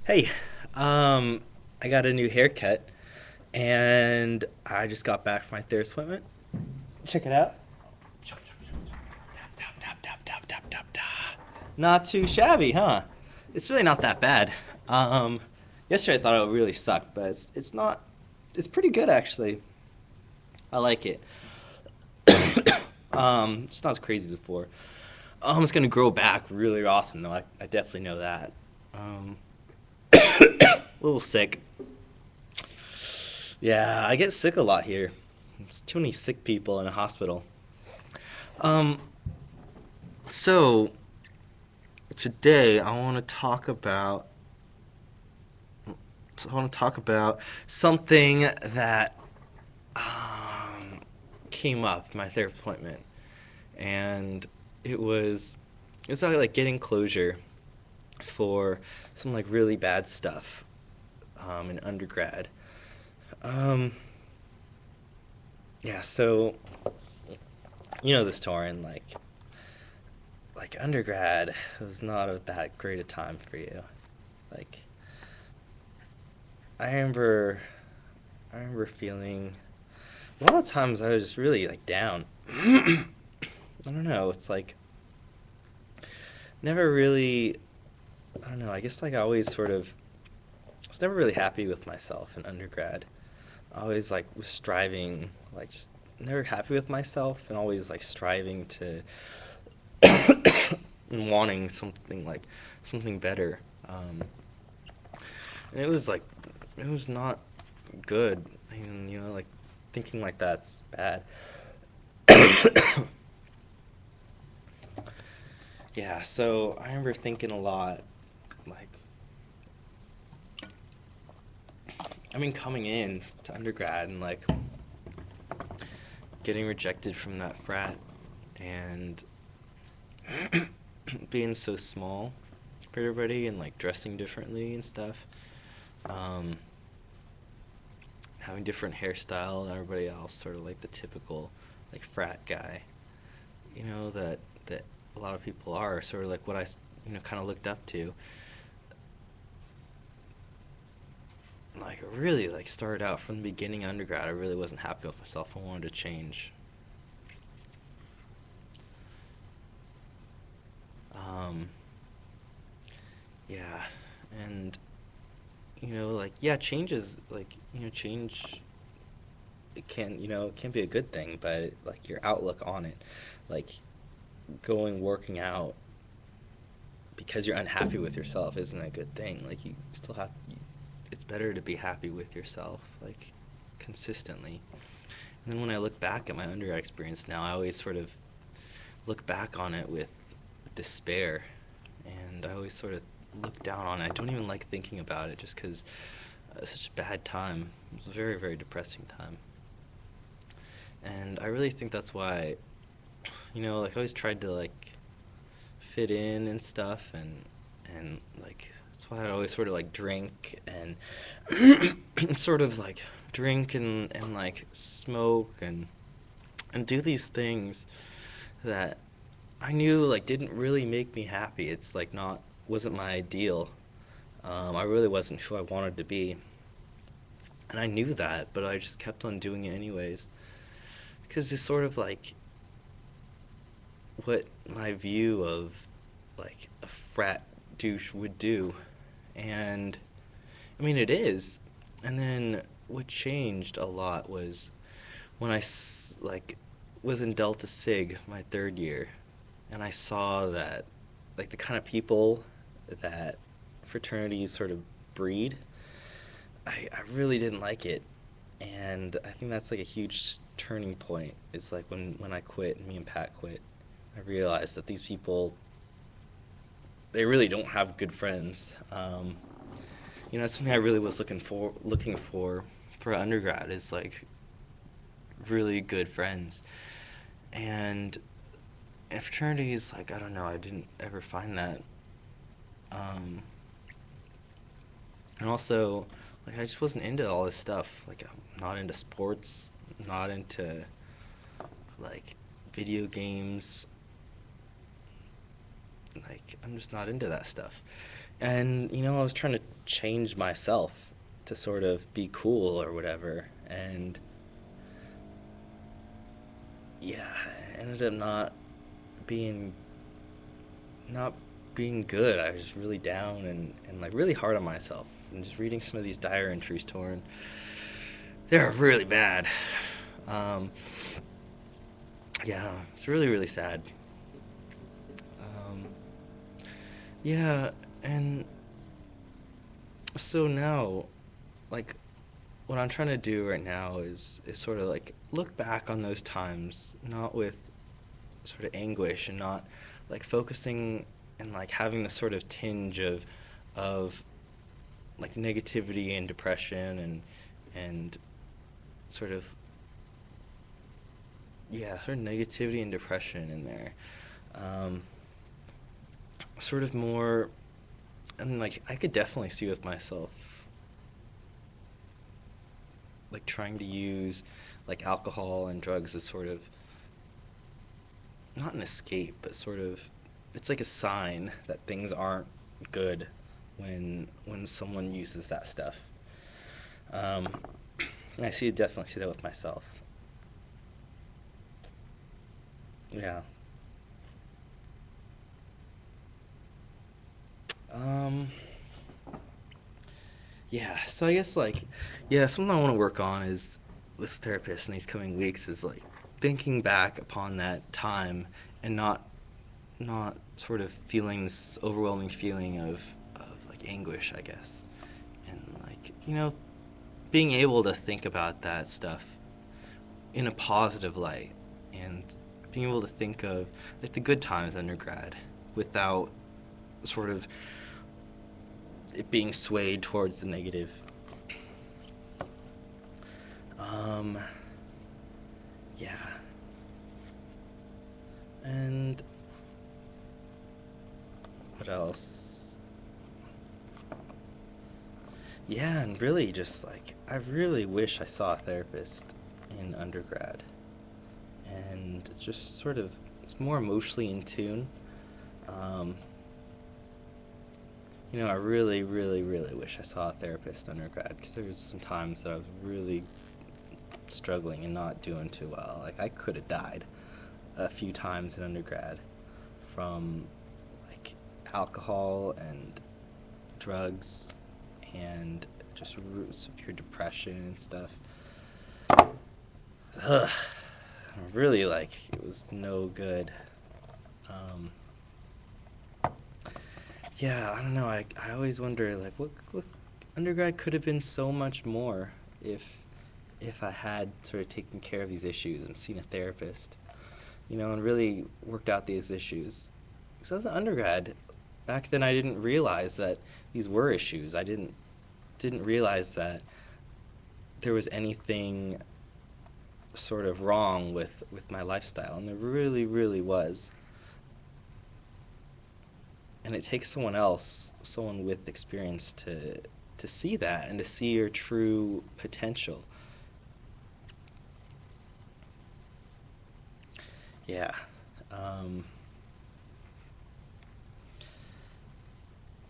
Hey, I got a new haircut, and I just got back from my therapist appointment. Check it out. Not too shabby, huh? It's really not that bad. Um, Yesterday I thought it would really suck, but it's not. It's pretty good actually. I like it. It's not as crazy as before. It's gonna grow back really awesome though. I definitely know that. Um, a little sick. Yeah, I get sick a lot here. There's too many sick people in a hospital. Um, so today I want to talk about something that came up at my therapy appointment, and it was it was about like getting closure for some like really bad stuff in undergrad. Um, yeah, so you know this Torin, like undergrad was not that great a time for you. Like I remember I remember feeling a lot of times I was just really like down. I don't know. It's like never really. I don't know. I guess like I always sort of was never really happy with myself in undergrad. I always like was striving, like just never happy with myself, and always like striving to and wanting something better. And it was like it was not good. And like thinking like that's bad. Yeah, so I remember thinking a lot, like, I mean, coming in to undergrad and like getting rejected from that frat and being so small for everybody and like dressing differently and stuff, um, having different hairstyle than everybody else, sort of like the typical like frat guy, that a lot of people are sort of like what I kind of looked up to. Like really like started out from the beginning undergrad. I really wasn't happy with myself. I wanted to change. Um, yeah, and like yeah, change is like change. It can be a good thing, but like your outlook on it, like working out because you're unhappy with yourself isn't a good thing. Like you still have. It's better to be happy with yourself, like consistently. And then when I look back at my undergrad experience now, I always sort of look back on it with despair, and I always sort of look down on it. I don't even like thinking about it just because it's such a bad time. It was a very, very depressing time. And I really think that's why, like I always tried to like fit in and stuff, and like that's why I always sort of like drink and sort of like drink and like smoke and do these things that I knew like didn't really make me happy. It's like not wasn't my ideal. I really wasn't who I wanted to be, and I knew that, but I just kept on doing it anyways because it's sort of like what my view of like a frat douche would do, and I mean it is. And then what changed a lot was when like was in Delta Sig my third year, and I saw that like the kind of people that fraternities sort of breed, I really didn't like it, and I think that's like a huge turning point. It's like when I quit, and me and Pat quit, I realized that these people they really don't have good friends. That's something I really was looking for undergrad is like really good friends, and in fraternities, like I don't know, I didn't ever find that. Um, and also, like I just wasn't into all this stuff. Like I'm not into sports, not into like video games. Like I'm just not into that stuff. And I was trying to change myself to sort of be cool or whatever, and yeah, I ended up being not being good. I was really down and like really hard on myself. And just reading some of these diary entries, Torn, they're really bad. Um, yeah, it's really really sad. Um, yeah, and so now, like, what I'm trying to do right now is sort of like look back on those times, not with sort of anguish and not like focusing and like having the sort of tinge of like negativity and depression and sort of yeah, sort of negativity and depression in there. Um, Sort of more, and like I could definitely see with myself like trying to use like alcohol and drugs as sort of not an escape, but sort of it's like a sign that things aren't good when someone uses that stuff. Um, and I definitely see that with myself. Yeah. Um, yeah. So I guess like yeah, something I want to work on is with therapists in these coming weeks is like thinking back upon that time and not sort of feeling this overwhelming feeling of like anguish, I guess. And like, being able to think about that stuff in a positive light and being able to think of like the good times undergrad without sort of it being swayed towards the negative. Um, yeah. And what else? Yeah, and really just like I really wish I saw a therapist in undergrad and just sort of was more emotionally in tune. Um, I really, really, really wish I saw a therapist undergrad because there was some times that I was really struggling and not doing too well. Like I could have died a few times in undergrad from like alcohol and drugs and just severe depression and stuff. Ugh, really like it was no good. Um, yeah, I don't know. I always wonder like what undergrad could have been so much more if I had sort of taken care of these issues and seen a therapist, and really worked out these issues. Because as an undergrad, back then I didn't realize that these were issues. I didn't realize that there was anything sort of wrong with my lifestyle, and there really, really was. And it takes someone else, someone with experience to see that and to see your true potential. Yeah. Um,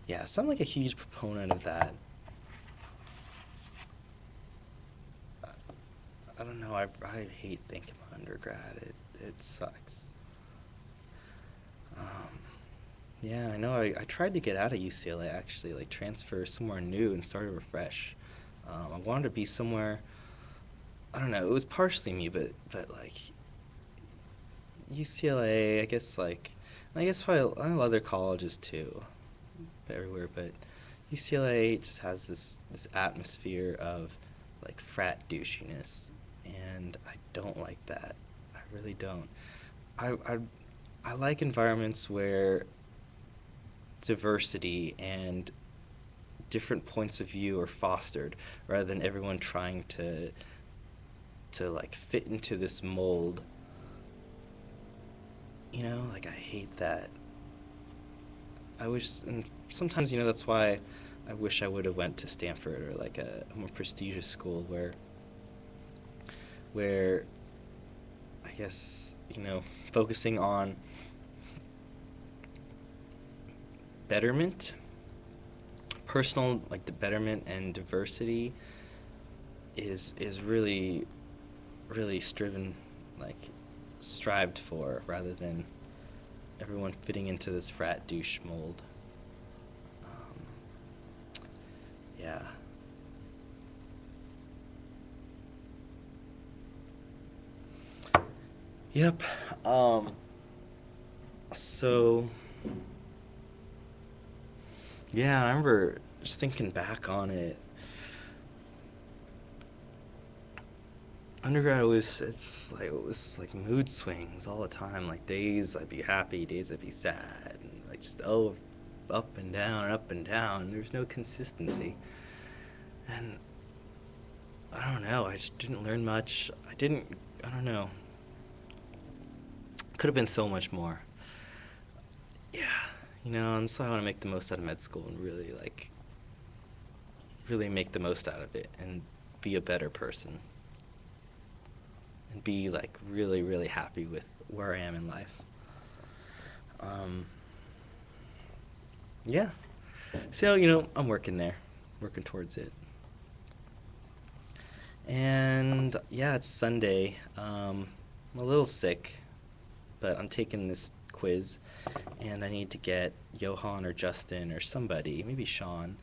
yeah, so I'm like a huge proponent of that. I don't know. I hate thinking about undergrad. It sucks. Um, yeah, I know. I tried to get out of UCLA actually, like transfer somewhere new and start over fresh. I wanted to be somewhere. I don't know. It was partially me, but like UCLA. I guess like I guess probably other colleges too, everywhere. But UCLA just has this atmosphere of like frat douchiness, and I don't like that. I really don't. I I I like environments where diversity and different points of view are fostered rather than everyone trying to like fit into this mold. Like I hate that. I wish, and sometimes that's why I wish I would have went to Stanford or like a more prestigious school where I guess focusing on betterment personal like the betterment and diversity is really really striven like strived for rather than everyone fitting into this frat douche mold. Um, yeah. Yep. Um, so yeah, I remember just thinking back on it. Undergrad was it was like mood swings all the time. Like days I'd be happy, days I'd be sad, and like just up and down, up and down. There's no consistency, and I don't know. I just didn't learn much. I didn't. I don't know. Could have been so much more. Yeah, and so I want to make the most out of med school and really really make the most out of it and be a better person and be like really really happy with where I am in life. Um, yeah. So I'm working there, working towards it. And yeah, it's Sunday. I'm a little sick, but I'm taking this quiz, and I need to get Johan or Justin or somebody, maybe Sean,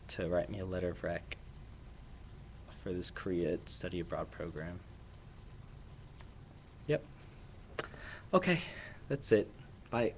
to write me a letter of rec for this Korea study abroad program. Yep. Okay, that's it. Bye.